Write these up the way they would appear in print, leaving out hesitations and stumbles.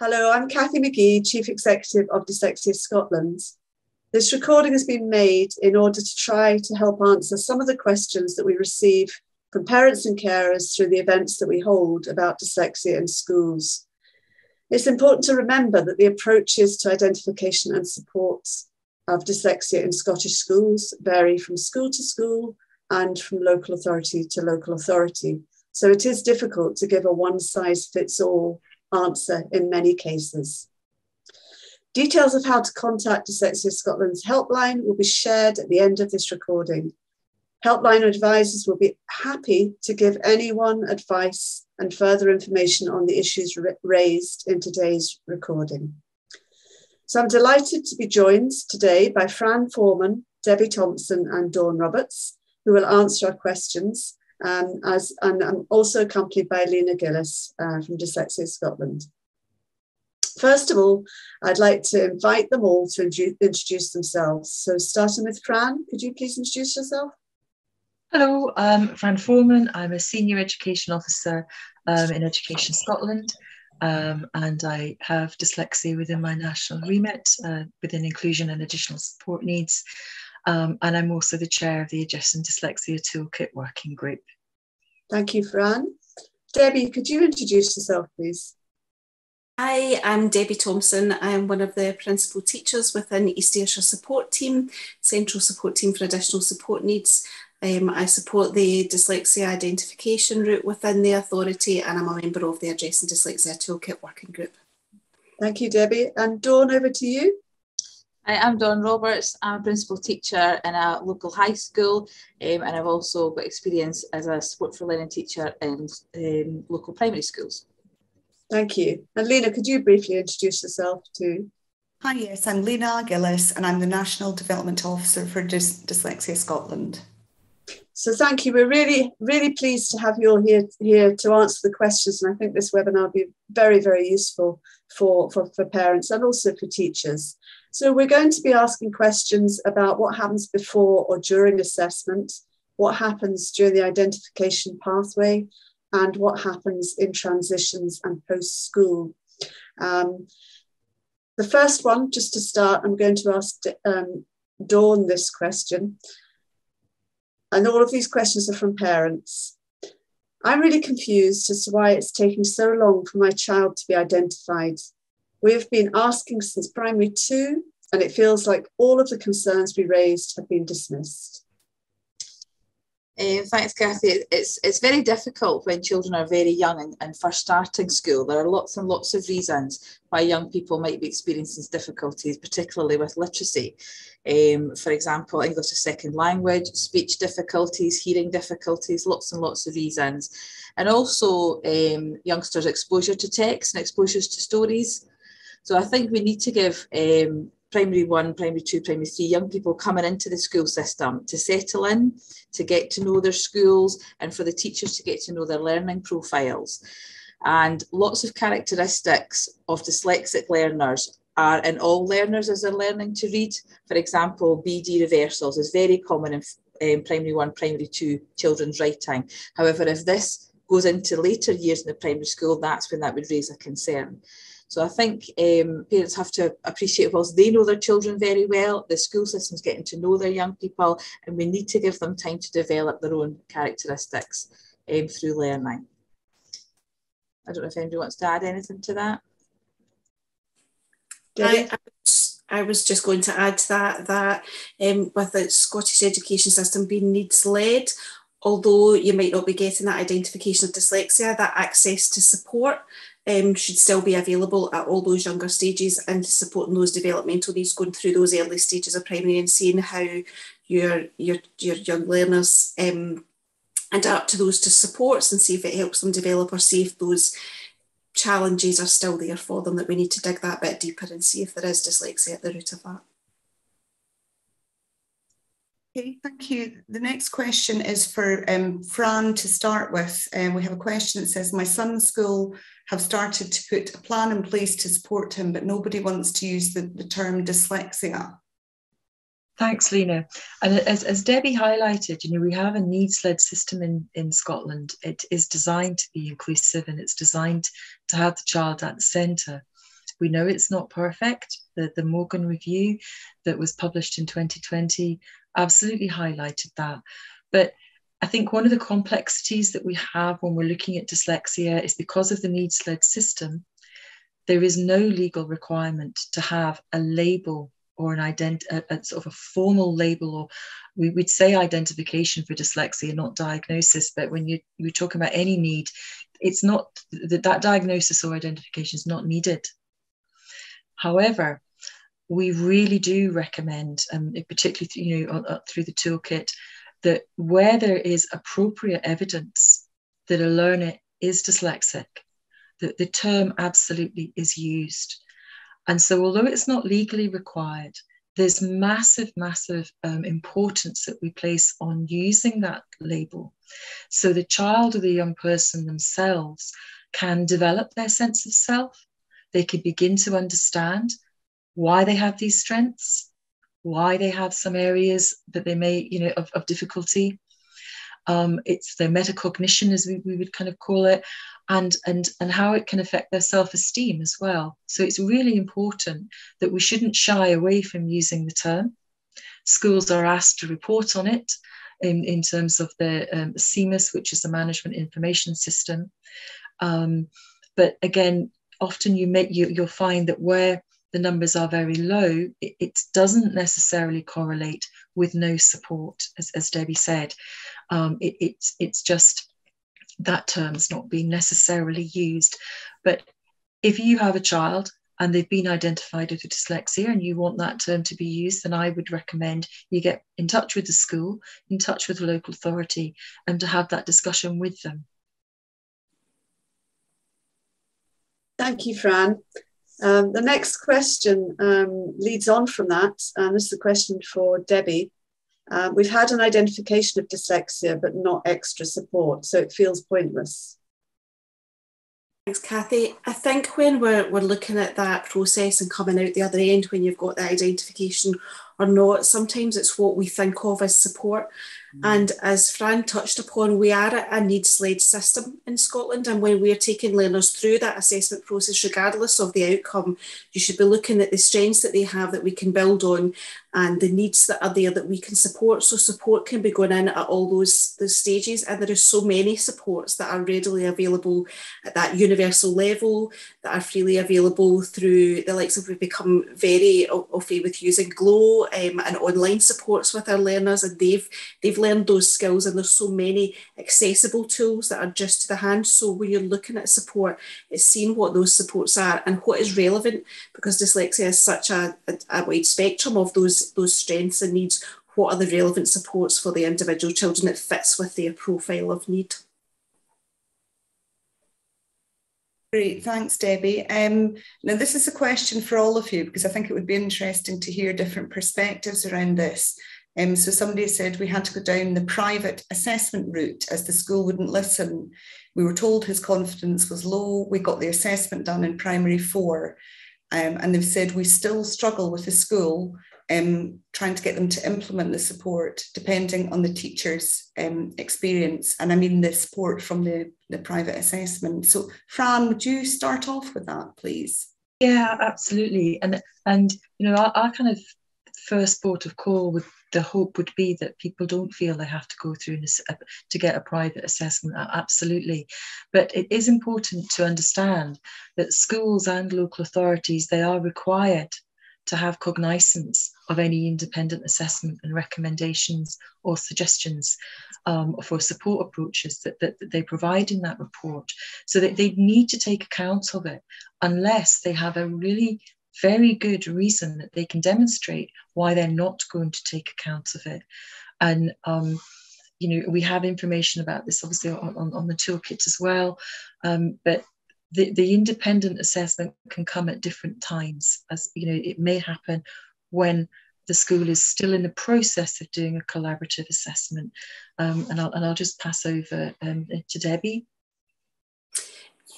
Hello, I'm Cathy McGee, Chief Executive of Dyslexia Scotland. This recording has been made in order to try to help answer some of the questions that we receive from parents and carers through the events that we hold about dyslexia in schools. It's important to remember that the approaches to identification and support of dyslexia in Scottish schools vary from school to school and from local authority to local authority. So it is difficult to give a one-size-fits-all answer in many cases. Details of how to contact Dyslexia Scotland's helpline will be shared at the end of this recording. Helpline advisors will be happy to give anyone advice and further information on the issues raised in today's recording. So I'm delighted to be joined today by Fran Foreman, Debbie Thompson and Dawn Roberts, who will answer our questions. And I'm also accompanied by Lena Gillis from Dyslexia Scotland. First of all, I'd like to invite them all to introduce themselves. So starting with Fran, could you please introduce yourself? Hello, I'm Fran Foreman. I'm a Senior Education Officer in Education Scotland, and I have dyslexia within my national remit, within inclusion and additional support needs. And I'm also the chair of the Adjacent Dyslexia Toolkit Working Group. Thank you, Fran. Debbie, could you introduce yourself, please? Hi, I'm Debbie Thompson. I'm one of the principal teachers within East Ayrshire Support Team, Central Support Team for Additional Support Needs. I support the dyslexia identification route within the authority, and I'm a member of the Adjacent Dyslexia Toolkit Working Group. Thank you, Debbie. And Dawn, over to you. Hi, I'm Dawn Roberts. I'm a principal teacher in a local high school, and I've also got experience as a support for learning teacher in local primary schools. Thank you. And Lena, could you briefly introduce yourself too? Hi, yes, I'm Lena Gillis and I'm the National Development Officer for Dyslexia Scotland. So thank you. We're really, really pleased to have you all here to answer the questions. And I think this webinar will be very, very useful for parents and also for teachers. So we're going to be asking questions about what happens before or during assessment, what happens during the identification pathway, and what happens in transitions and post-school. The first one, just to start, I'm going to ask Dawn this question. And all of these questions are from parents. I'm really confused as to why it's taking so long for my child to be identified. We've been asking since primary 2, and it feels like all of the concerns we raised have been dismissed. Thanks, Cathy. It's very difficult when children are very young and first starting school. There are lots and lots of reasons why young people might be experiencing difficulties, particularly with literacy. For example, English as a second language, speech difficulties, hearing difficulties, lots and lots of reasons. And also youngsters' exposure to text and exposures to stories. So I think we need to give primary 1, primary 2, primary 3, young people coming into the school system to settle in, to get to know their schools, and for the teachers to get to know their learning profiles. And lots of characteristics of dyslexic learners are in all learners as they're learning to read. For example, BD reversals is very common in primary 1, primary 2 children's writing. However, if this goes into later years in the primary school, that's when that would raise a concern. So I think parents have to appreciate, whilst they know their children very well, the school system's getting to know their young people, and we need to give them time to develop their own characteristics through learning. I don't know if anybody wants to add anything to that. I was just going to add to that with the Scottish education system being needs-led, although you might not be getting that identification of dyslexia, that access to support should still be available at all those younger stages, and supporting those developmental needs going through those early stages of primary and seeing how your young learners adapt to those to supports and see if it helps them develop, or see if those challenges are still there for them, that we need to dig that bit deeper and see if there is dyslexia at the root of that. Okay, thank you. The next question is for Fran to start with. We have a question that says, my son's school have started to put a plan in place to support him, but nobody wants to use the term dyslexia. Thanks, Lena. And as Debbie highlighted, we have a needs-led system in Scotland. It is designed to be inclusive, and it's designed to have the child at the centre. We know it's not perfect. The Morgan Review that was published in 2020 absolutely highlighted that. But I think one of the complexities that we have when we're looking at dyslexia is because of the needs-led system, there is no legal requirement to have a label or a sort of a formal label, or we'd say identification for dyslexia, not diagnosis. But when you're talking about any need, it's not that diagnosis or identification is not needed. However, we really do recommend, particularly through the toolkit, that where there is appropriate evidence that a learner is dyslexic, that the term absolutely is used. And so although it's not legally required, there's massive importance that we place on using that label. So the child or the young person themselves can develop their sense of self. They can begin to understand why they have these strengths, why they have some areas that they may, of difficulty. It's their metacognition, as we would kind of call it, and how it can affect their self-esteem as well. So it's really important that we shouldn't shy away from using the term. Schools are asked to report on it in terms of the CMIS, which is the Management Information System. But again, often you'll find that where the numbers are very low, it doesn't necessarily correlate with no support, as Debbie said. It's just that term's not being necessarily used. But if you have a child and they've been identified with dyslexia and you want that term to be used, then I would recommend you get in touch with the school, in touch with the local authority, and to have that discussion with them. Thank you, Fran. The next question leads on from that, and this is a question for Debbie. We've had an identification of dyslexia, but not extra support, so it feels pointless. Thanks, Kathy. I think when we're looking at that process and coming out the other end, when you've got the identification or not, sometimes it's what we think of as support. And as Fran touched upon, we are a needs-led system in Scotland, and when we're taking learners through that assessment process, regardless of the outcome, you should be looking at the strengths that they have that we can build on and the needs that are there that we can support. So support can be going in at all those stages, and there are so many supports that are readily available at that universal level, that are freely available through the likes of, we've become very au fait with using Glow and online supports with our learners, and they've learned those skills, and there's so many accessible tools that are just to the hand. So when you're looking at support, it's seeing what those supports are and what is relevant, because dyslexia is such a wide spectrum of those strengths and needs. What are the relevant supports for the individual children that fits with their profile of need? Great, thanks, Debbie. Now this is a question for all of you, because I think it would be interesting to hear different perspectives around this. So somebody said we had to go down the private assessment route as the school wouldn't listen. We were told his confidence was low. We got the assessment done in primary 4. And they've said we still struggle with the school trying to get them to implement the support depending on the teacher's experience. And I mean the support from the private assessment. So Fran, would you start off with that, please? Yeah, absolutely. And our kind of first port of call with the hope would be that people don't feel they have to go through to get a private assessment. Absolutely. But it is important to understand that schools and local authorities, they are required to have cognizance of any independent assessment and recommendations or suggestions for support approaches that they provide in that report. So that they need to take account of it unless they have a really very good reason that they can demonstrate why they're not going to take account of it. And we have information about this obviously on the toolkit as well, but the independent assessment can come at different times. As it may happen when the school is still in the process of doing a collaborative assessment. And I'll just pass over to Debbie.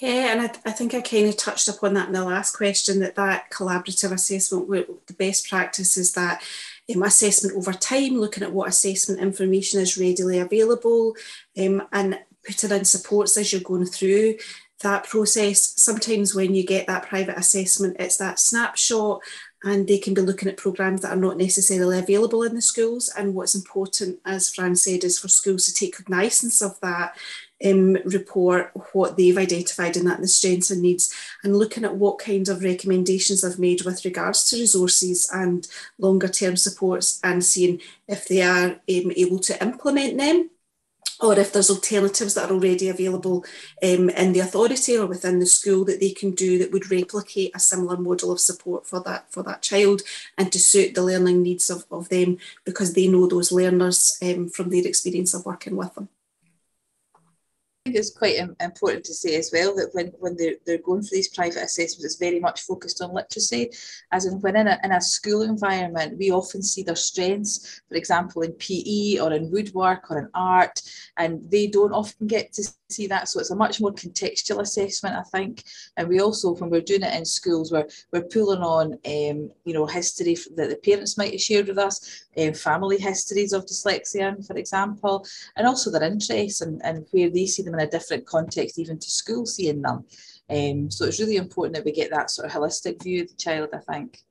Yeah, and I think I kind of touched upon that in the last question, that collaborative assessment, the best practice is that assessment over time, looking at what assessment information is readily available, and putting in supports as you're going through that process. Sometimes when you get that private assessment, it's that snapshot, and they can be looking at programmes that are not necessarily available in the schools. And what's important, as Fran said, is for schools to take cognizance of that report, what they've identified in that, the strengths and needs, and looking at what kind of recommendations they've made with regards to resources and longer term supports, and seeing if they are able to implement them, or if there's alternatives that are already available in the authority or within the school that they can do that would replicate a similar model of support for that child, and to suit the learning needs of them, because they know those learners from their experience of working with them. I think it's quite important to say as well that when they're going for these private assessments, it's very much focused on literacy, as in when in a school environment, we often see their strengths, for example, in PE or in woodwork or in art, and they don't often get to see that. So it's a much more contextual assessment, I think. And we also, when we're doing it in schools, we're pulling on, history that the parents might have shared with us, family histories of dyslexia, for example, and also their interests and where they see them in a different context, even to school seeing them. So it's really important that we get that sort of holistic view of the child, I think.